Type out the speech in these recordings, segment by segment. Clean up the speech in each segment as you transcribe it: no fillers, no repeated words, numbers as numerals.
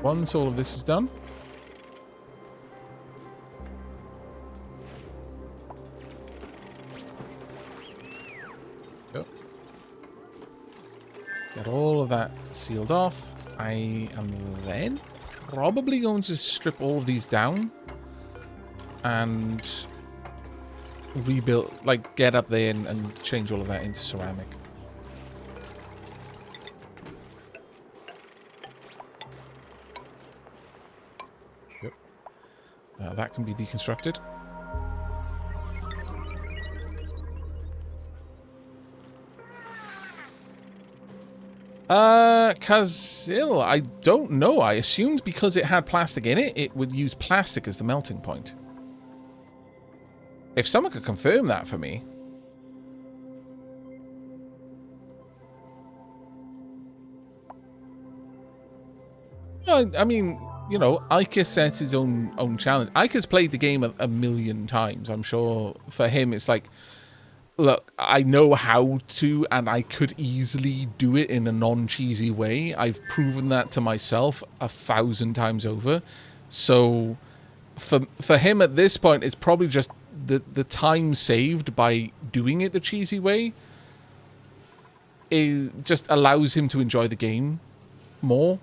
Once all of this is done. Go. Get all of that sealed off. I am then probably going to strip all of these down and rebuild, like get up there and change all of that into ceramic. Yep. That can be deconstructed. Kazil, I don't know. I assumed because it had plastic in it, it would use plastic as the melting point. If someone could confirm that for me. I mean, you know, Ika sets his own challenge. Ika's played the game a million times. I'm sure for him it's like, look, I know how to, and I could easily do it in a non-cheesy way. I've proven that to myself 1,000 times over. So for him at this point, it's probably just the time saved by doing it the cheesy way is just allows him to enjoy the game more,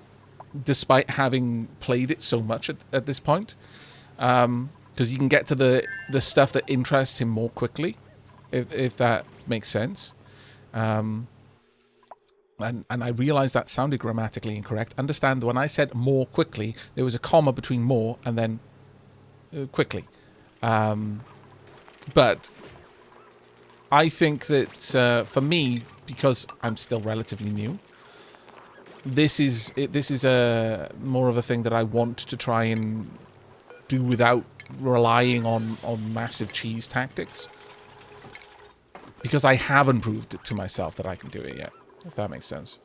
despite having played it so much at this point. Because you can get to the stuff that interests him more quickly, if that makes sense. And I realized that sounded grammatically incorrect. Understand, when I said more quickly, there was a comma between more and then quickly. But I think that for me, because I'm still relatively new, this is more of a thing that I want to try and do without relying on massive cheese tactics. Because I haven't proved it to myself that I can do it yet, if that makes sense.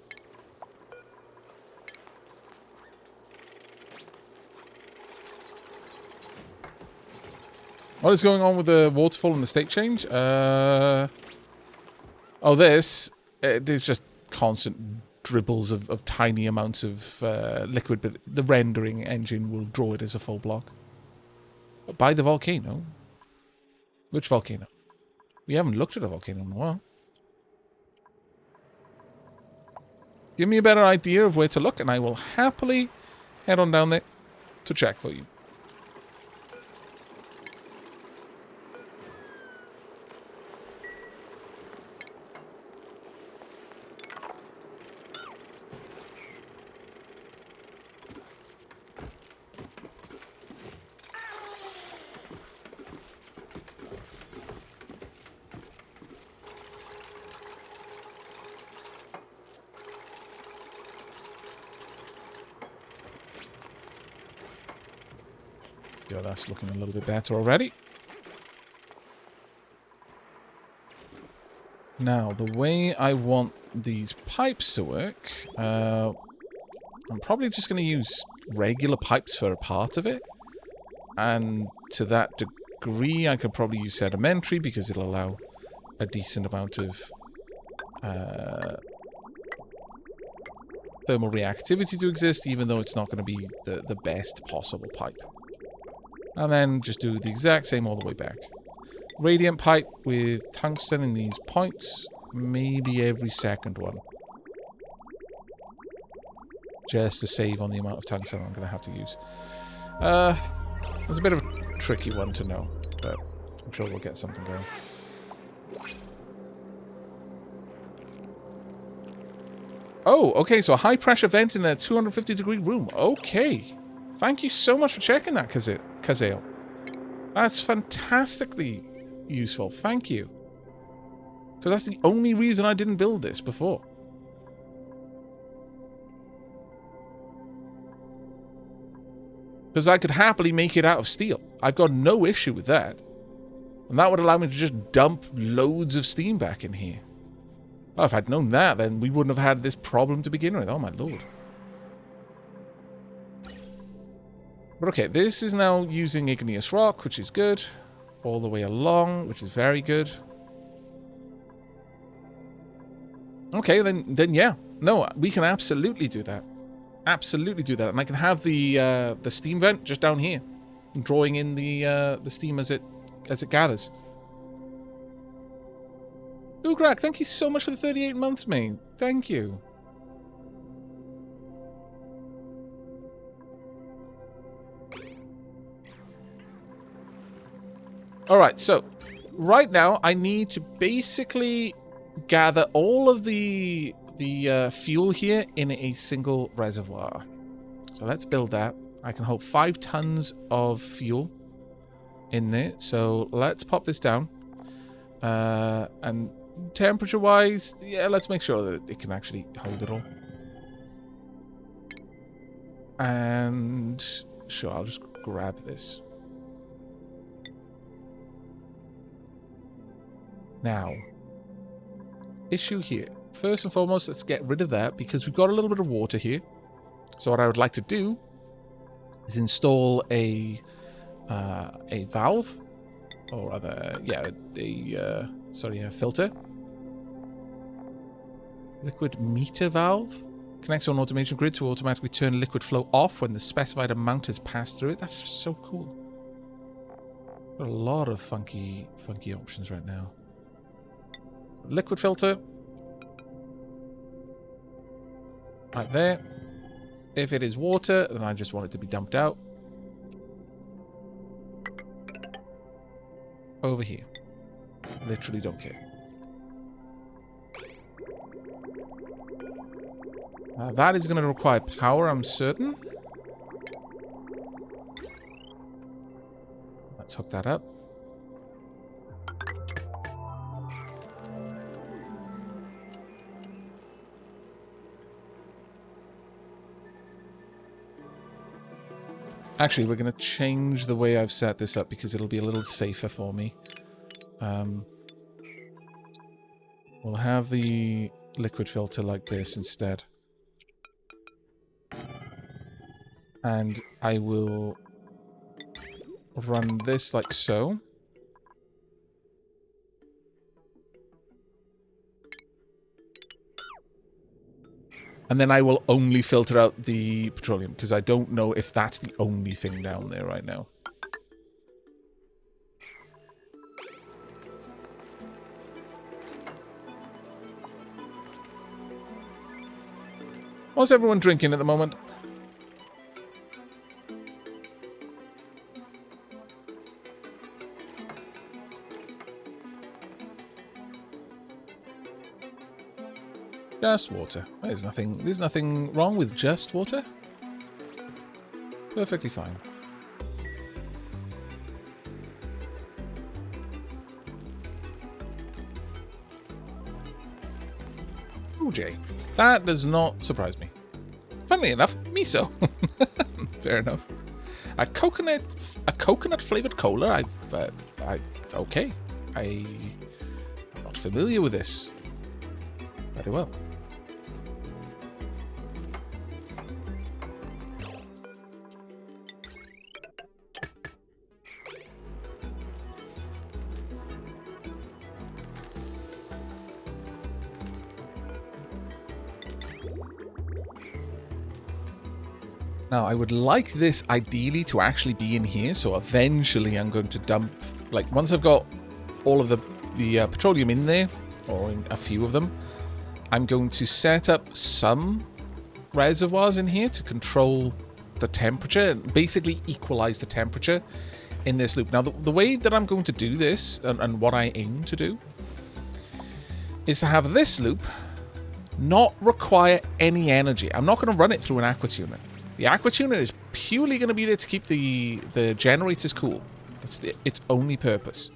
What is going on with the waterfall and the state change? Oh, there's just constant dribbles of tiny amounts of liquid, but the rendering engine will draw it as a full block. By the volcano? Which volcano? We haven't looked at a volcano in a while. Give me a better idea of where to look, and I will happily head on down there to check for you. Yeah, that's looking a little bit better already. Now, the way I want these pipes to work, I'm probably just going to use regular pipes for a part of it. And to that degree, I could probably use sedimentary because it'll allow a decent amount of thermal reactivity to exist, even though it's not going to be the best possible pipe. And then just do the exact same all the way back. Radiant pipe with tungsten in these points. Maybe every second one. Just to save on the amount of tungsten I'm going to have to use. It's a bit of a tricky one to know, but I'm sure we'll get something going. Oh, okay, so a high pressure vent in a 250-degree room. Okay. Thank you so much for checking that, Kazale. That's fantastically useful. Thank you. Because that's the only reason I didn't build this before. Because I could happily make it out of steel. I've got no issue with that. And that would allow me to just dump loads of steam back in here. Oh, if I'd known that, then we wouldn't have had this problem to begin with. Oh, my lord. But okay, this is now using igneous rock, which is good. All the way along, which is very good. Okay, then yeah. No, we can absolutely do that. absolutely do that. And I can have the steam vent just down here, drawing in the steam as it gathers. Ugrak, thank you so much for the 38 months, mate. Thank you. Alright, so right now I need to basically gather all of the fuel here in a single reservoir. So let's build that. I can hold 5 tons of fuel in there. So let's pop this down. And temperature-wise, yeah, let's make sure that it can actually hold it all. And sure, I'll just grab this. Now, issue here. First and foremost, let's get rid of that because we've got a little bit of water here. So what I would like to do is install a valve, or rather, yeah, a filter. Liquid meter valve connects to an automation grid to automatically turn liquid flow off when the specified amount has passed through it. That's just so cool. Got a lot of funky options right now. Liquid filter. Right there. If it is water, then I just want it to be dumped out. Over here. Literally don't care. That is going to require power, I'm certain. Let's hook that up. Actually, we're going to change the way I've set this up because it'll be a little safer for me. We'll have the liquid filter like this instead. And I will run this like so. And then I will only filter out the petroleum, because I don't know if that's the only thing down there right now. What's everyone drinking at the moment? Just water. There's nothing wrong with just water. Perfectly fine. Ooh, Jay. That does not surprise me. Funnily enough, miso. Fair enough. A coconut flavored cola. Okay. I'm not familiar with this. Very well. Now, I would like this ideally to actually be in here, so eventually I'm going to dump, like, once I've got all of the petroleum in there, or in a few of them, I'm going to set up some reservoirs in here to control the temperature, and basically equalize the temperature in this loop. Now, the way that I'm going to do this, and what I aim to do, is to have this loop not require any energy. I'm not going to run it through an aqua tuner. The aqua tuner is purely going to be there to keep the generators cool. That's its only purpose.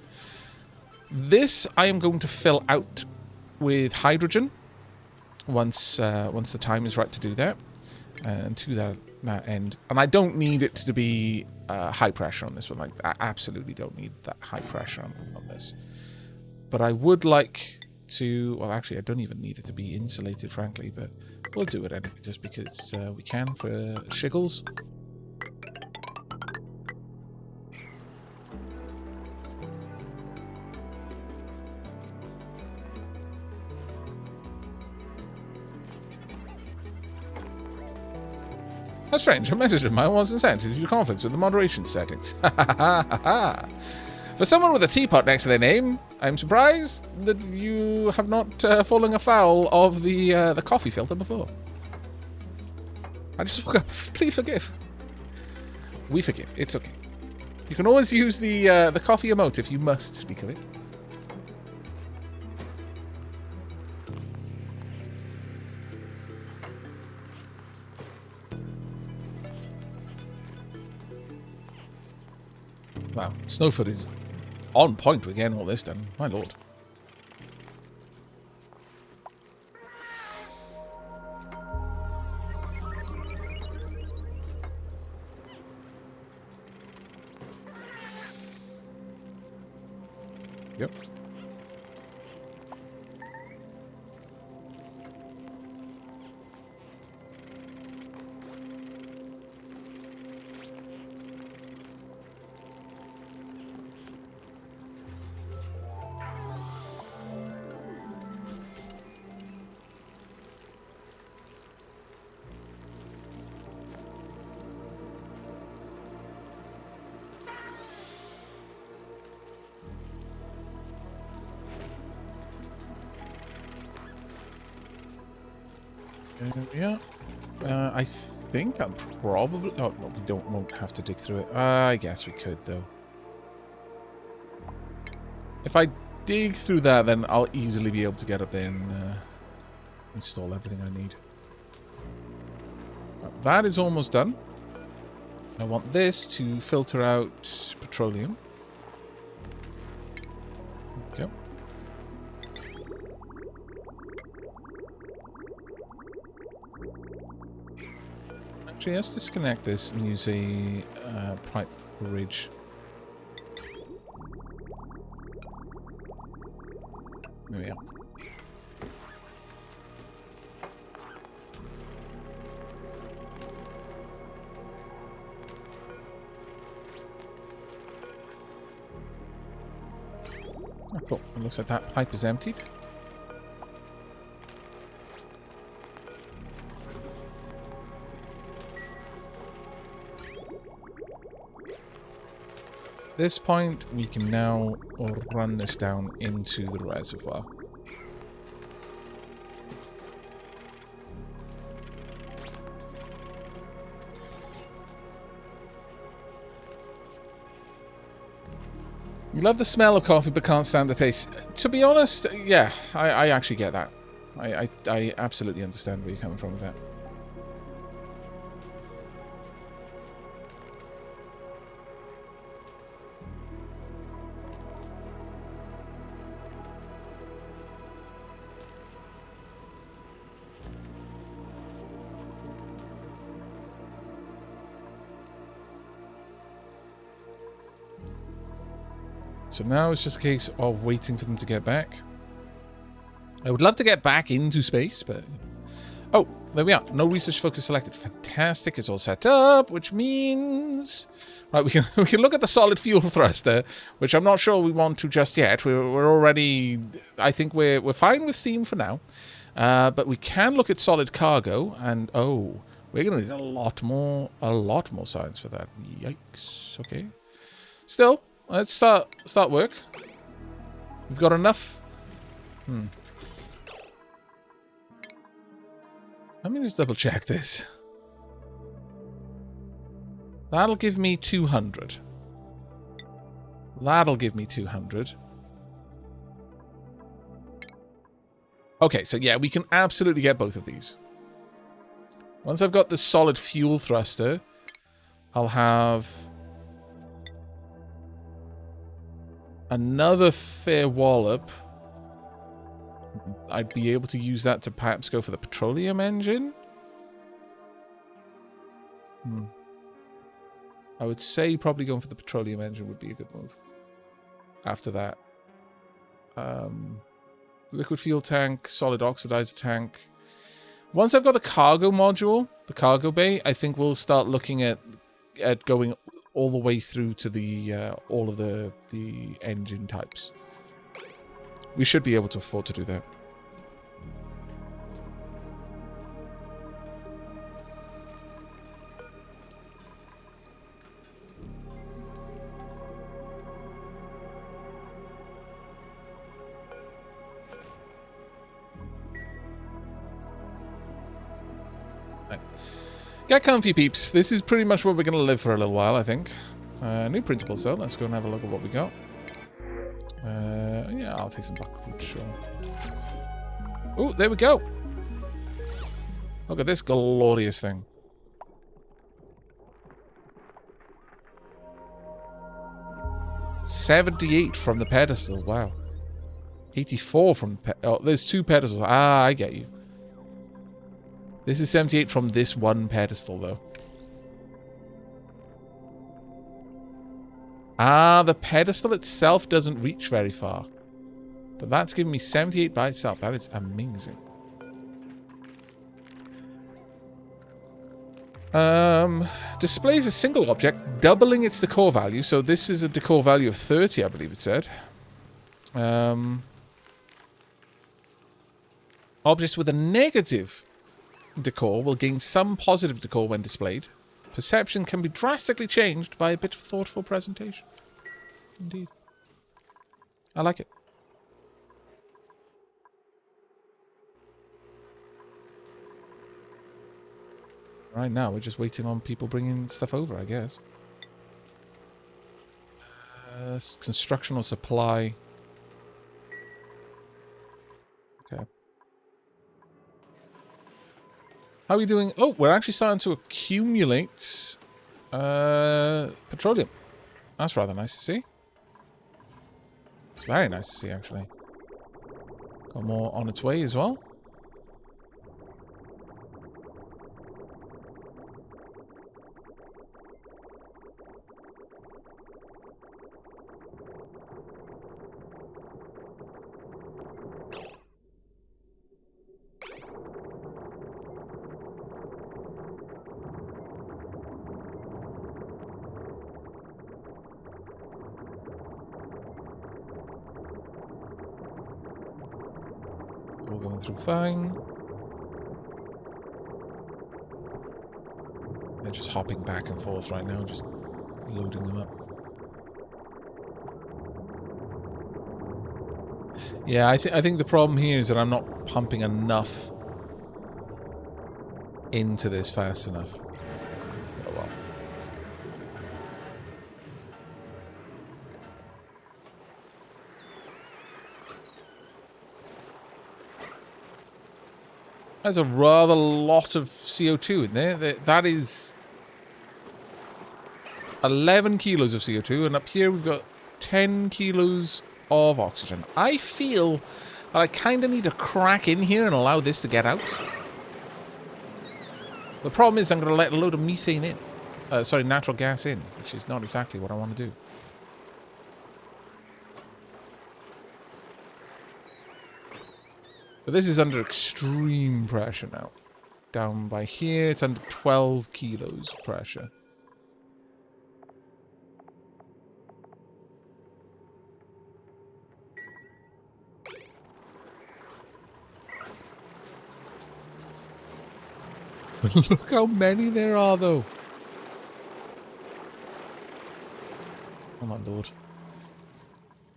This I am going to fill out with hydrogen once the time is right to do that, and to that end. And I don't need it to be high pressure on this one. Like, I absolutely don't need that high pressure on this. But I would like to. Well, actually, I don't even need it to be insulated, frankly. But we'll do it anyway, just because we can for shiggles. How strange. A message of mine wasn't sent due to conflicts with the moderation settings. For someone with a teapot next to their name, I'm surprised that you have not fallen afoul of the coffee filter before. I just woke up. Please forgive. We forgive. It's okay. You can always use the coffee emote if you must speak of it. Wow, Snowfoot is on point with getting all this done. My lord. Yep. Yeah. I think I'm probably... Oh, no, we won't have to dig through it. I guess we could, though. If I dig through that, then I'll easily be able to get up there and install everything I need. That is almost done. I want this to filter out petroleum. Okay. Actually, let's disconnect this and use a pipe bridge. There we are. Oh, cool. It looks like that pipe is emptied. At this point, we can now run this down into the reservoir. You love the smell of coffee but can't stand the taste. To be honest, yeah, I actually get that. I absolutely understand where you're coming from with that. So now it's just a case of waiting for them to get back. I would love to get back into space, but... Oh, there we are. No research focus selected. Fantastic. It's all set up, which means... Right, we can look at the solid fuel thruster, which I'm not sure we want to just yet. We're already... I think we're fine with steam for now. But we can look at solid cargo, and oh, we're going to need a lot more science for that. Yikes. Okay. Still... Let's start work. We've got enough. Let me just double check this. That'll give me 200. That'll give me 200. Okay, so yeah, we can absolutely get both of these. Once I've got the solid fuel thruster, I'll have... another fair wallop. I'd be able to use that to perhaps go for the petroleum engine. I would say probably going for the petroleum engine would be a good move. After that. Liquid fuel tank, solid oxidizer tank. Once I've got the cargo module, the cargo bay, I think we'll start looking at going all the way through to the all of the engine types. We should be able to afford to do that. Right. Get comfy, peeps. This is pretty much where we're going to live for a little while, I think. New principles, though. Let's go and have a look at what we got. Yeah, I'll take some buckwheat, sure. Oh, there we go. Look at this glorious thing. 78 from the pedestal. Wow. 84 from the oh, there's 2 pedestals. Ah, I get you. This is 78 from this one pedestal, though. Ah, the pedestal itself doesn't reach very far. But that's giving me 78 by itself. That is amazing. Displays a single object, doubling its decor value. So this is a decor value of 30, I believe it said. Objects with a negative decor will gain some positive decor when displayed. Perception can be drastically changed by a bit of thoughtful presentation. Indeed. I like it. Right now, we're just waiting on people bringing stuff over, I guess. Construction or supply. Okay. How are we doing? Oh, we're actually starting to accumulate petroleum. That's rather nice to see. It's very nice to see, actually. Got more on its way as well. All going through fine. They're just hopping back and forth right now, just loading them up. Yeah, I think the problem here is that I'm not pumping enough into this fast enough. Oh well. There's a rather lot of CO2 in there. That is 11 kilos of CO2, and up here we've got 10 kilos of oxygen. I feel that I kind of need to crack in here and allow this to get out. The problem is I'm going to let a load of methane in. Sorry, natural gas in, which is not exactly what I want to do. But this is under extreme pressure now. Down by here, it's under 12 kilos of pressure. Look how many there are, though. Oh my lord.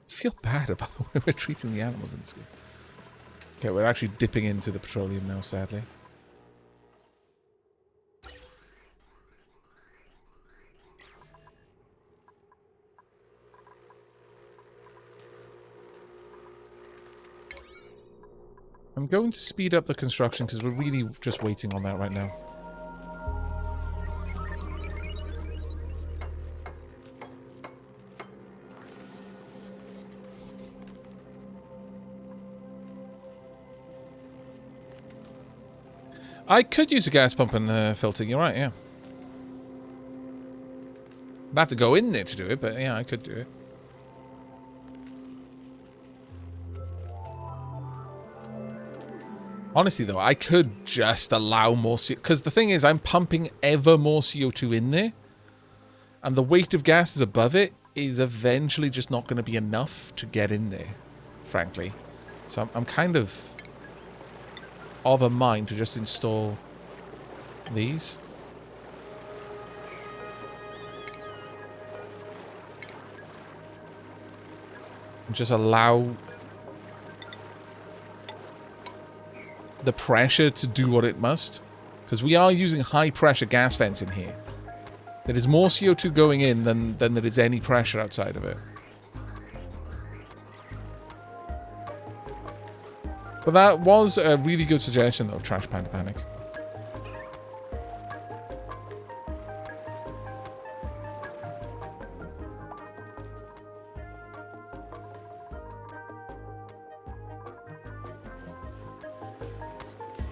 I feel bad about the way we're treating the animals in this game. Okay, we're actually dipping into the petroleum now, sadly. I'm going to speed up the construction because we're really just waiting on that right now. I could use a gas pump and filter, you're right, yeah. I'd have to go in there to do it, but yeah, I could do it. Honestly, though, I could just allow more CO2. Because the thing is, I'm pumping ever more CO2 in there. And the weight of gases above it is eventually just not going to be enough to get in there, frankly. So I'm kind of a mind to just install these. And just allow the pressure to do what it must. Because we are using high-pressure gas vents in here. There is more CO2 going in than there is any pressure outside of it. But that was a really good suggestion, though, Trash Panda Panic.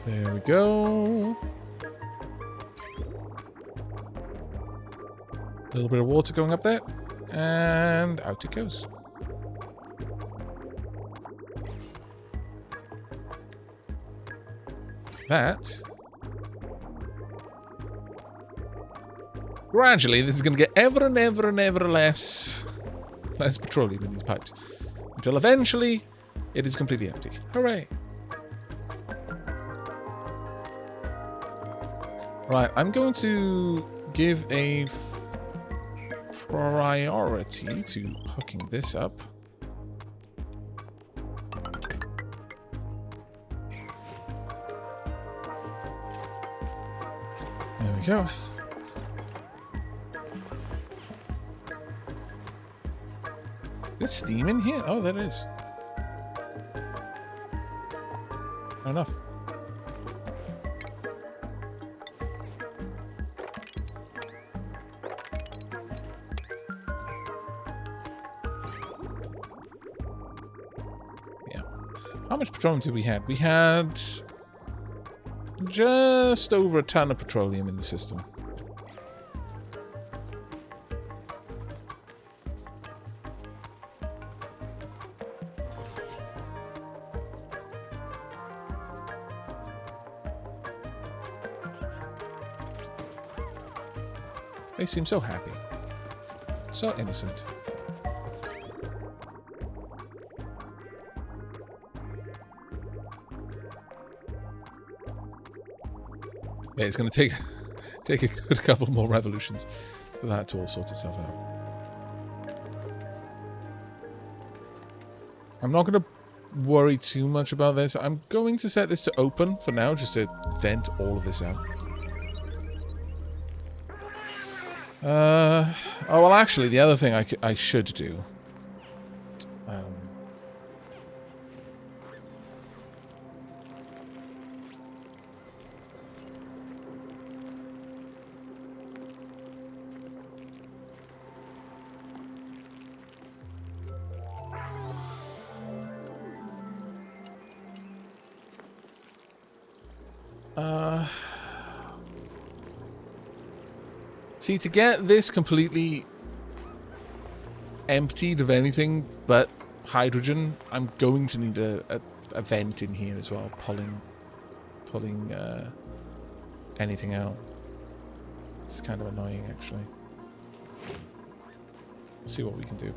There we go. A little bit of water going up there. And out it goes. That. Gradually, this is going to get ever and ever and ever less petroleum in these pipes. Until eventually, it is completely empty. Hooray. Right, I'm going to give a priority to hooking this up. There we go. There's steam in here? Oh, there is. Fair enough. How much petroleum did we have? We had just over a ton of petroleum in the system. They seem so happy. So innocent. Yeah, it's going to take a good couple more revolutions for that to all sort itself out. I'm not going to worry too much about this. I'm going to set this to open for now, just to vent all of this out. Oh, well, actually, the other thing I should do. See, to get this completely emptied of anything but hydrogen, I'm going to need a vent in here as well, pulling anything out. It's kind of annoying, actually. Let's see what we can do.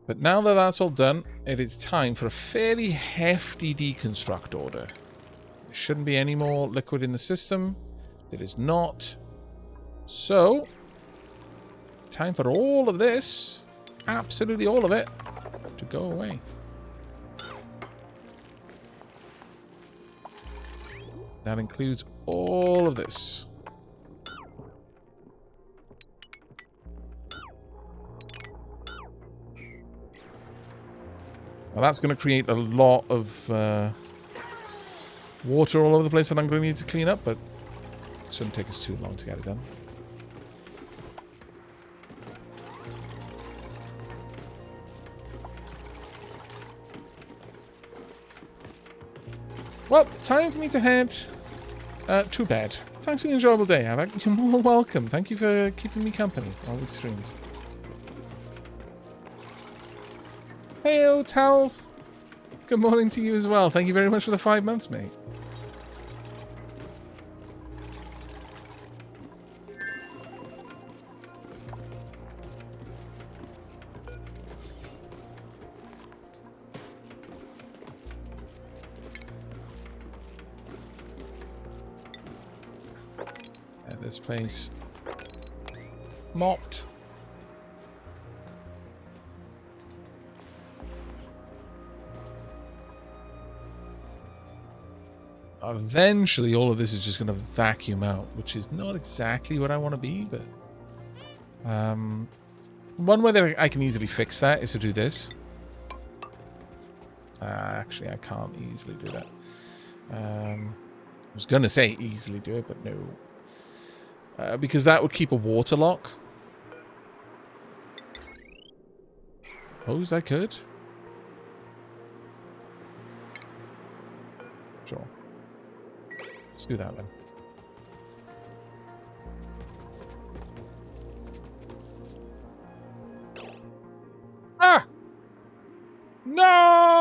But now that that's all done, it is time for a fairly hefty deconstruct order. There shouldn't be any more liquid in the system. There is not. So, time for all of this, absolutely all of it, to go away. That includes all of this. Well, that's going to create a lot of water all over the place that I'm going to need to clean up, but it shouldn't take us too long to get it done. Well, time for me to head to bed. Thanks for the enjoyable day, Aavak. You're more welcome. Thank you for keeping me company while we streamed. Heyo, Talf. Good morning to you as well. Thank you very much for the 5 months, mate. And this place mopped. Eventually, all of this is just going to vacuum out, which is not exactly what I want to be, but... one way that I can easily fix that is to do this. Actually, I can't easily do that. I was going to say easily do it, but no. Because that would keep a water lock. Suppose I could. Sure. Let's do that then. Ah! No!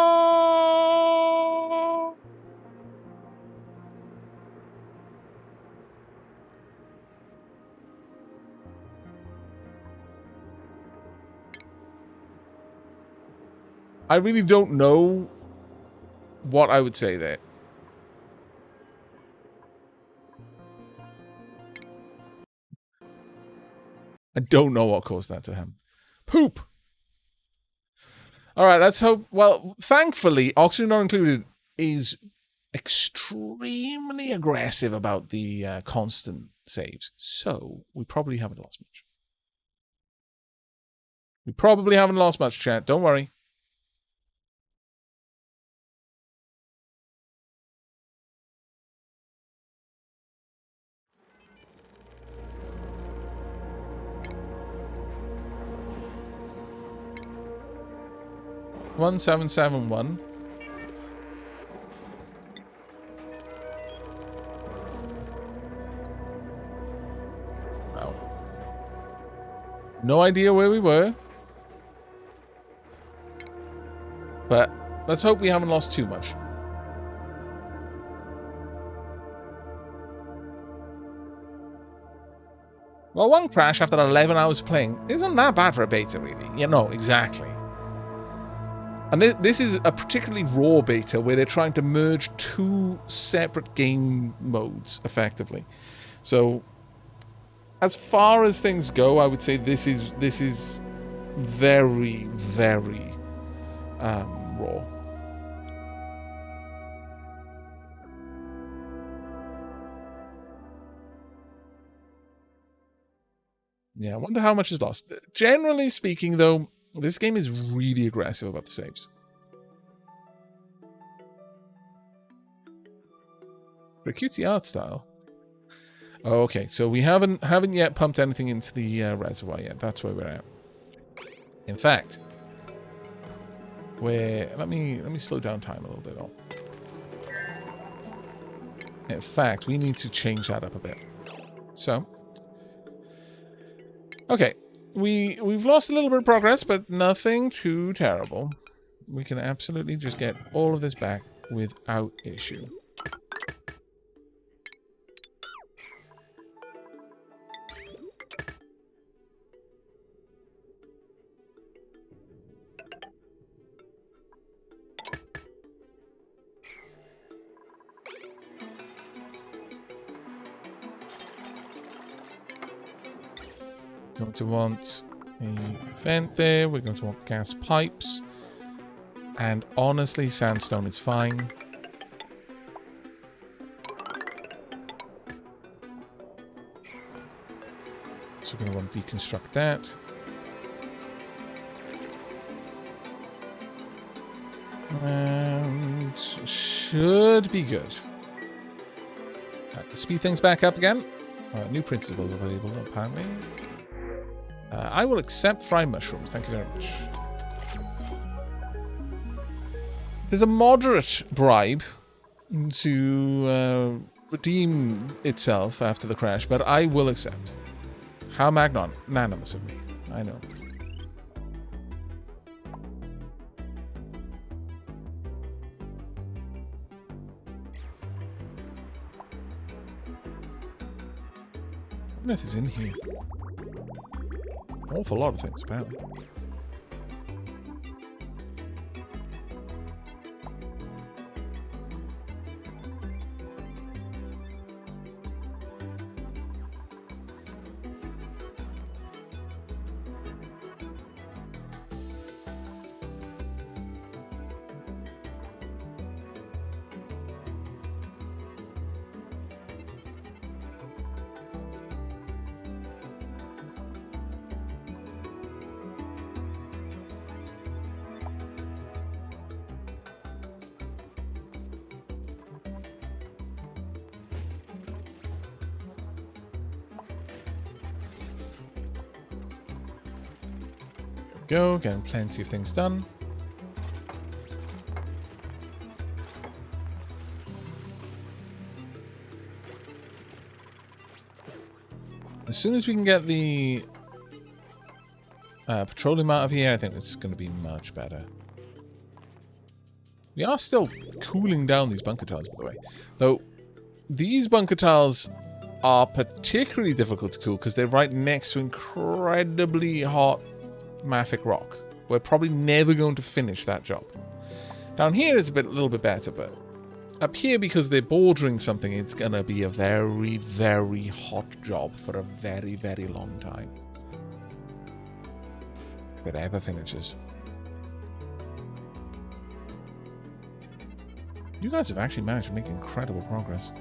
I really don't know what I would say there. I don't know what caused that to him. Poop! All right, let's hope... Well, thankfully, Oxygen Not Included is extremely aggressive about the constant saves. So, we probably haven't lost much. We probably haven't lost much, chat. Don't worry. One 771. Wow. No idea where we were. But let's hope we haven't lost too much. Well, one crash after 11 hours playing isn't that bad for a beta, really. Yeah, no, exactly. And this is a particularly raw beta where they're trying to merge two separate game modes, effectively. So, as far as things go, I would say this is very, very raw. Yeah, I wonder how much is lost. Generally speaking, though, this game is really aggressive about the saves. But cutesy art style. Oh, okay, so we haven't yet pumped anything into the reservoir yet. That's where we're at. In fact, let me slow down time a little bit. In fact, we need to change that up a bit. So, okay, we've lost a little bit of progress, but nothing too terrible. We can absolutely just get all of this back without issue. Going to want a vent there. We're going to want gas pipes. And honestly, sandstone is fine. So we're going to want to deconstruct that. And should be good. Right, speed things back up again. New principles available, apparently. I will accept fried mushrooms. Thank you very much. There's a moderate bribe to redeem itself after the crash, but I will accept. How magnanimous of me. I know. What is in here? An awful lot of things, apparently. go, getting plenty of things done. As soon as we can get the petroleum out of here, I think it's going to be much better. We are still cooling down these bunker tiles, by the way. Though, these bunker tiles are particularly difficult to cool because they're right next to incredibly hot mafic rock. We're probably never going to finish that job. Down here is a little bit better, but up here, because they're bordering something, it's going to be a very, very hot job for a very, very long time. If it ever finishes. You guys have actually managed to make incredible progress.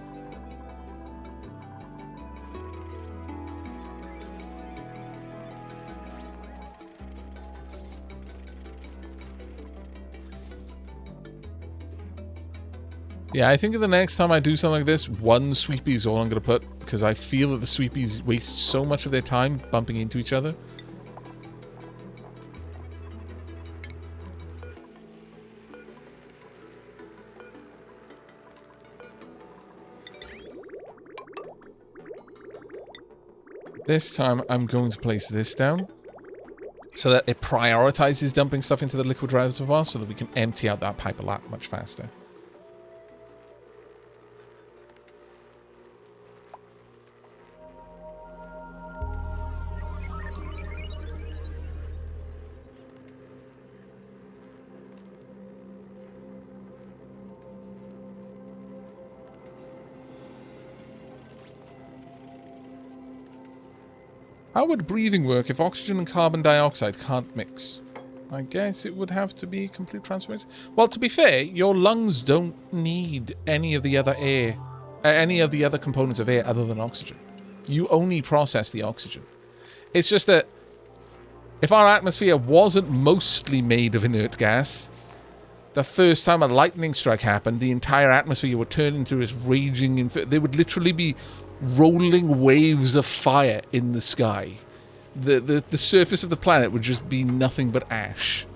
Yeah, I think the next time I do something like this, one sweepie is all I'm going to put, because I feel that the sweepies waste so much of their time bumping into each other. This time, I'm going to place this down so that it prioritizes dumping stuff into the liquid reservoir so that we can empty out that pipe a lot much faster. How would breathing work if oxygen and carbon dioxide can't mix? I guess it would have to be complete transformation. Well, to be fair, your lungs don't need any of the other air, any of the other components of air other than oxygen. You only process the oxygen. It's just that if our atmosphere wasn't mostly made of inert gas, the first time a lightning strike happened, the entire atmosphere would turn into this raging... There would literally be rolling waves of fire in the sky. The surface of the planet would just be nothing but ash.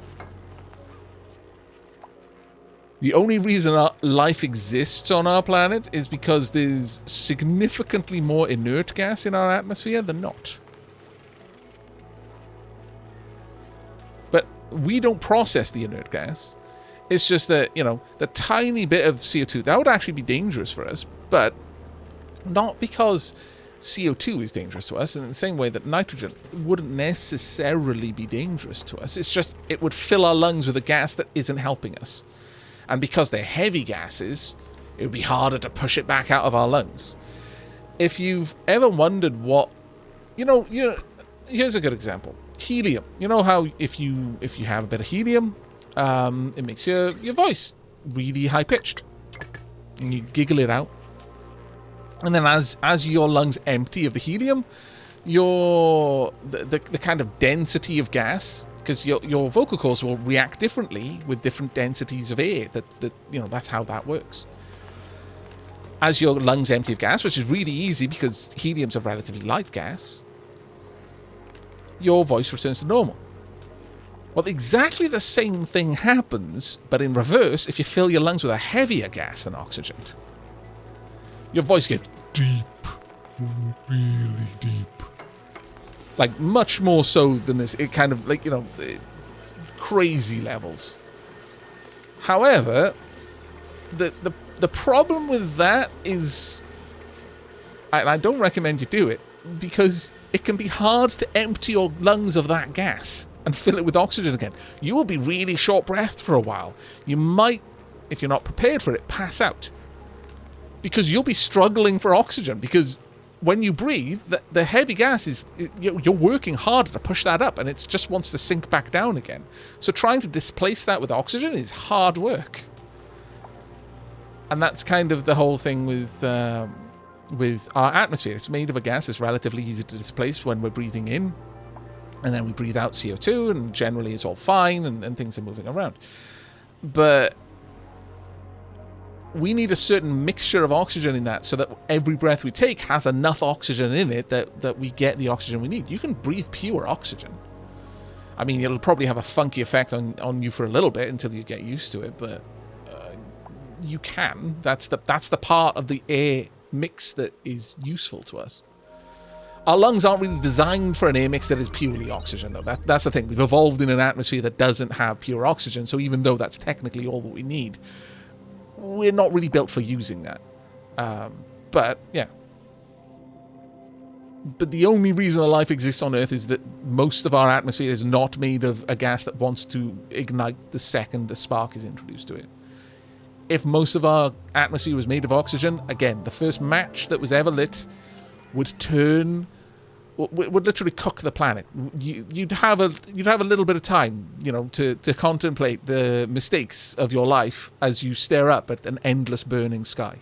The only reason our life exists on our planet is because there's significantly more inert gas in our atmosphere than not. But we don't process the inert gas. It's just that, you know, the tiny bit of CO2, that would actually be dangerous for us, but not because CO2 is dangerous to us, in the same way that nitrogen wouldn't necessarily be dangerous to us. It's just, it would fill our lungs with a gas that isn't helping us. And because they're heavy gases, it would be harder to push it back out of our lungs. If you've ever wondered what, here's a good example. Helium. You know how if you have a bit of helium, it makes your voice really high-pitched. And you giggle it out. And then as your lungs empty of the helium, the kind of density of gas, because your vocal cords will react differently with different densities of air. That's how that works. As your lungs empty of gas, which is really easy because helium's a relatively light gas, your voice returns to normal. Well, exactly the same thing happens, but in reverse, if you fill your lungs with a heavier gas than oxygen. Your voice gets deep, really deep. Like, much more so than this. It kind of, crazy levels. However, the problem with that is, and I don't recommend you do it, because it can be hard to empty your lungs of that gas and fill it with oxygen again. You will be really short-breathed for a while. You might, if you're not prepared for it, pass out. Because you'll be struggling for oxygen. Because when you breathe, the heavy gas is... You're working harder to push that up, and it just wants to sink back down again. So trying to displace that with oxygen is hard work. And that's kind of the whole thing with our atmosphere. It's made of a gas that's relatively easy to displace when we're breathing in. And then we breathe out CO2, and generally it's all fine, and things are moving around. But we need a certain mixture of oxygen in that so that every breath we take has enough oxygen in it that we get the oxygen we need. You can breathe pure oxygen. I mean, it'll probably have a funky effect on you for a little bit until you get used to it, but you can. That's the part of the air mix that is useful to us. Our lungs aren't really designed for an air mix that is purely oxygen, though. That's the thing. We've evolved in an atmosphere that doesn't have pure oxygen, so even though that's technically all that we need, we're not really built for using that. But, yeah. But the only reason that life exists on Earth is that most of our atmosphere is not made of a gas that wants to ignite the second the spark is introduced to it. If most of our atmosphere was made of oxygen, again, the first match that was ever lit would literally cook the planet. You'd have a little bit of time, to contemplate the mistakes of your life as you stare up at an endless burning sky.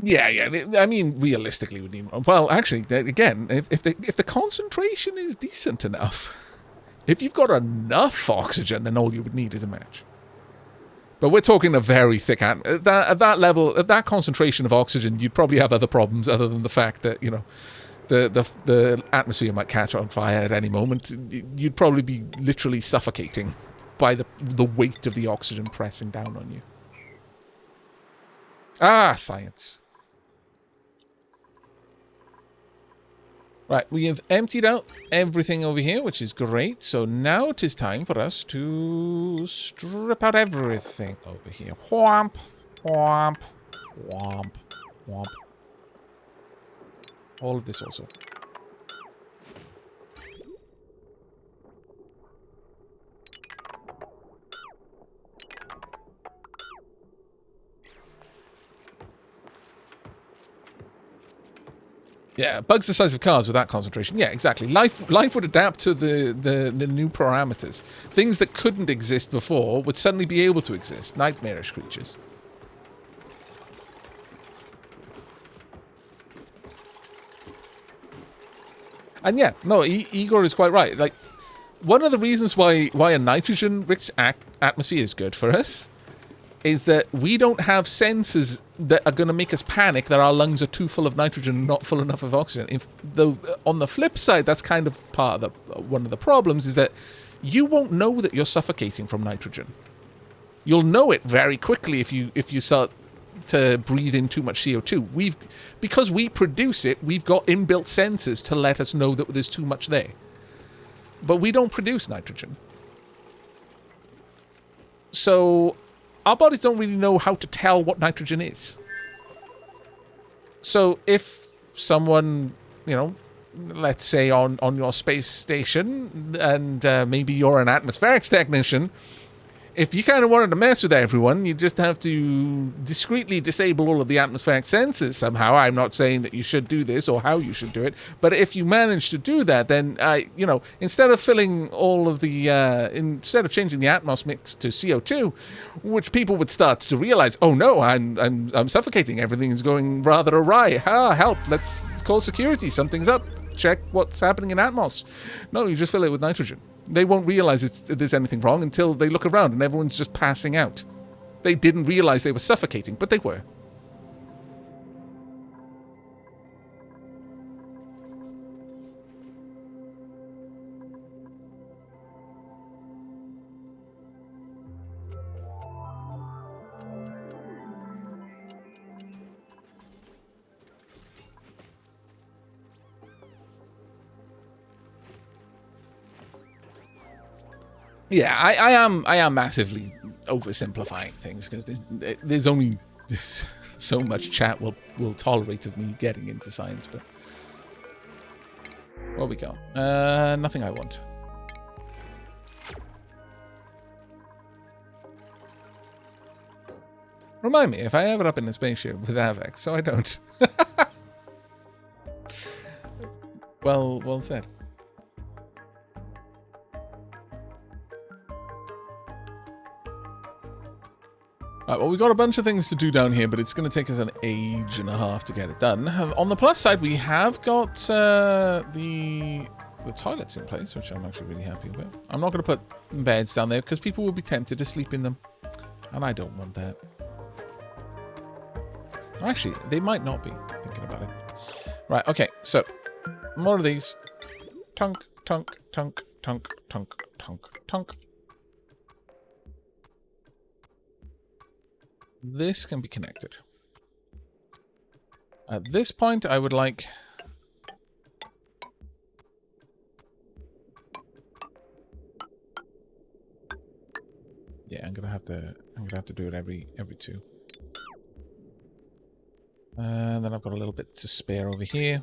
Yeah. I mean, realistically, we need. Well, actually, again, if the concentration is decent enough, if you've got enough oxygen, then all you would need is a match. But we're talking a very thick at that level, at that concentration of oxygen, you'd probably have other problems other than the fact that the atmosphere might catch on fire at any moment. You'd probably be literally suffocating by the weight of the oxygen pressing down on you. Ah, science. Right, we have emptied out everything over here, which is great. So now it is time for us to strip out everything over here. Whomp, whomp, whomp, whomp. All of this also. Yeah, bugs the size of cars with that concentration. Yeah, exactly. Life would adapt to the new parameters. Things that couldn't exist before would suddenly be able to exist. Nightmarish creatures. And yeah, no, Igor is quite right. Like, one of the reasons why a nitrogen-rich atmosphere is good for us is that we don't have sensors that are going to make us panic that our lungs are too full of nitrogen and not full enough of oxygen. On the flip side, that's kind of one of the problems, is that you won't know that you're suffocating from nitrogen. You'll know it very quickly if you start to breathe in too much CO2. Because we produce it, we've got inbuilt sensors to let us know that there's too much there. But we don't produce nitrogen. So our bodies don't really know how to tell what nitrogen is. So if someone, let's say on your space station, and maybe you're an atmospherics technician, if you kind of wanted to mess with everyone, you just have to discreetly disable all of the atmospheric sensors somehow. I'm not saying that you should do this or how you should do it, but if you manage to do that, then instead of filling all of the instead of changing the atmos mix to CO2, which people would start to realize, oh no, I'm suffocating. Everything is going rather awry. Help! Let's call security. Something's up. Check what's happening in atmos. No, you just fill it with nitrogen. They won't realize there's anything wrong until they look around and everyone's just passing out. They didn't realize they were suffocating, but they were. Yeah, I am massively oversimplifying things because there's only so much chat will tolerate of me getting into science, but what we got? Nothing I want. Remind me if I ever up in a spaceship with Aavak, so I don't. Well said. Right, well, we've got a bunch of things to do down here, but it's going to take us an age and a half to get it done. On the plus side, we have got the toilets in place, which I'm actually really happy with. I'm not going to put beds down there because people will be tempted to sleep in them, and I don't want that. Actually, they might not be, thinking about it. Right, okay, so more of these. Tunk, tunk, tunk, tunk, tunk, tunk, tunk. This can be connected. At this point, I would like... Yeah, I'm gonna have to do it every two. And then I've got a little bit to spare over here.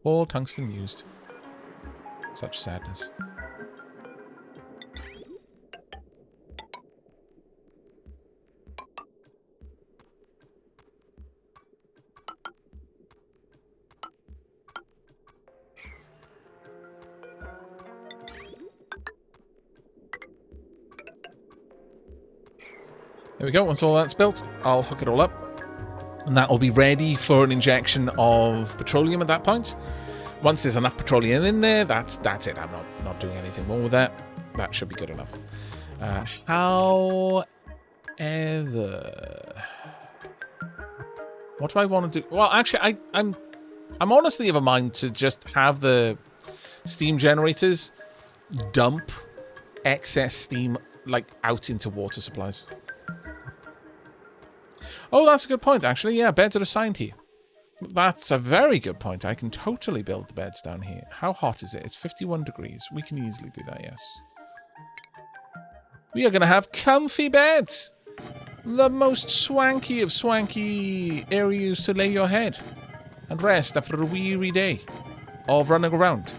All tungsten used. Such sadness. There we go. Once all that's built, I'll hook it all up. And that will be ready for an injection of petroleum at that point. Once there's enough petroleum in there, that's it. I'm not doing anything more with that. That should be good enough. However, what do I want to do? Well, actually, I'm honestly of a mind to just have the steam generators dump excess steam like out into water supplies. Oh, that's a good point, actually. Yeah, beds are assigned here. That's a very good point. I can totally build the beds down here. How hot is it? It's 51 degrees. We can easily do that, yes. We are going to have comfy beds. The most swanky of swanky areas to lay your head and rest after a weary day of running around.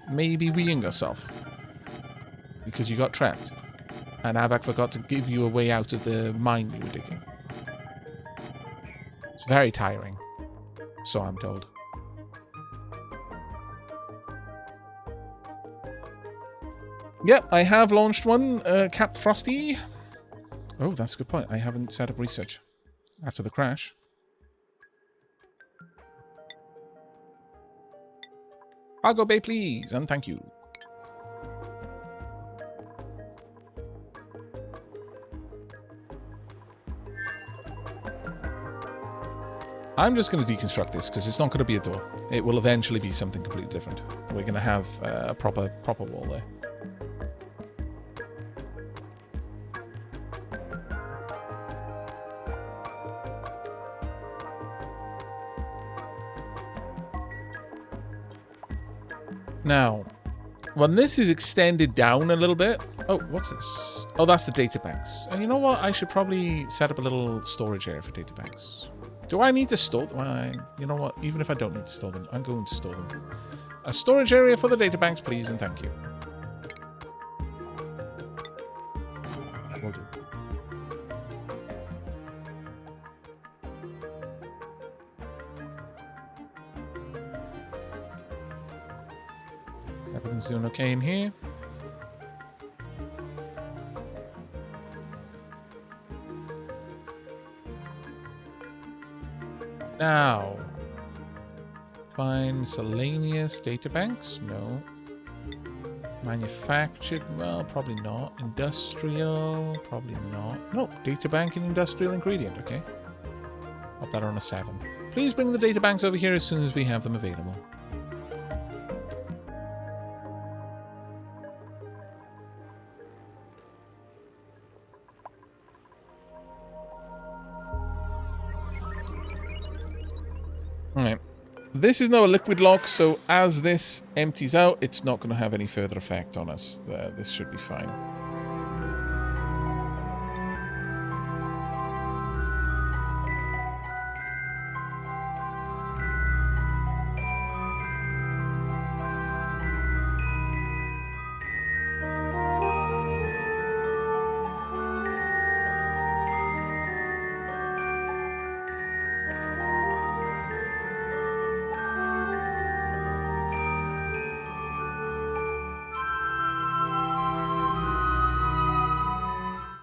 Maybe weeing yourself because you got trapped and Aavak forgot to give you a way out of the mine you were digging. It's very tiring, so I'm told. Yep, I have launched one, Cap Frosty. Oh, that's a good point. I haven't set up research after the crash. Cargo bay, please, and thank you. I'm just going to deconstruct this because it's not going to be a door. It will eventually be something completely different. We're going to have a proper wall there. Now, when this is extended down a little bit... Oh, what's this? Oh, that's the data banks. And you know what? I should probably set up a little storage area for data banks. Do I need to store them? Well, you know what? Even if I don't need to store them, I'm going to store them. A storage area for the data banks, please, and thank you. Will do. Everything's doing okay in here. Now, find miscellaneous databanks? No. Manufactured? Well, probably not. Industrial? Probably not. No, databank and industrial ingredient. Okay. Pop that on a 7. Please bring the databanks over here as soon as we have them available. Alright, this is now a liquid lock, so as this empties out, it's not going to have any further effect on us. This should be fine.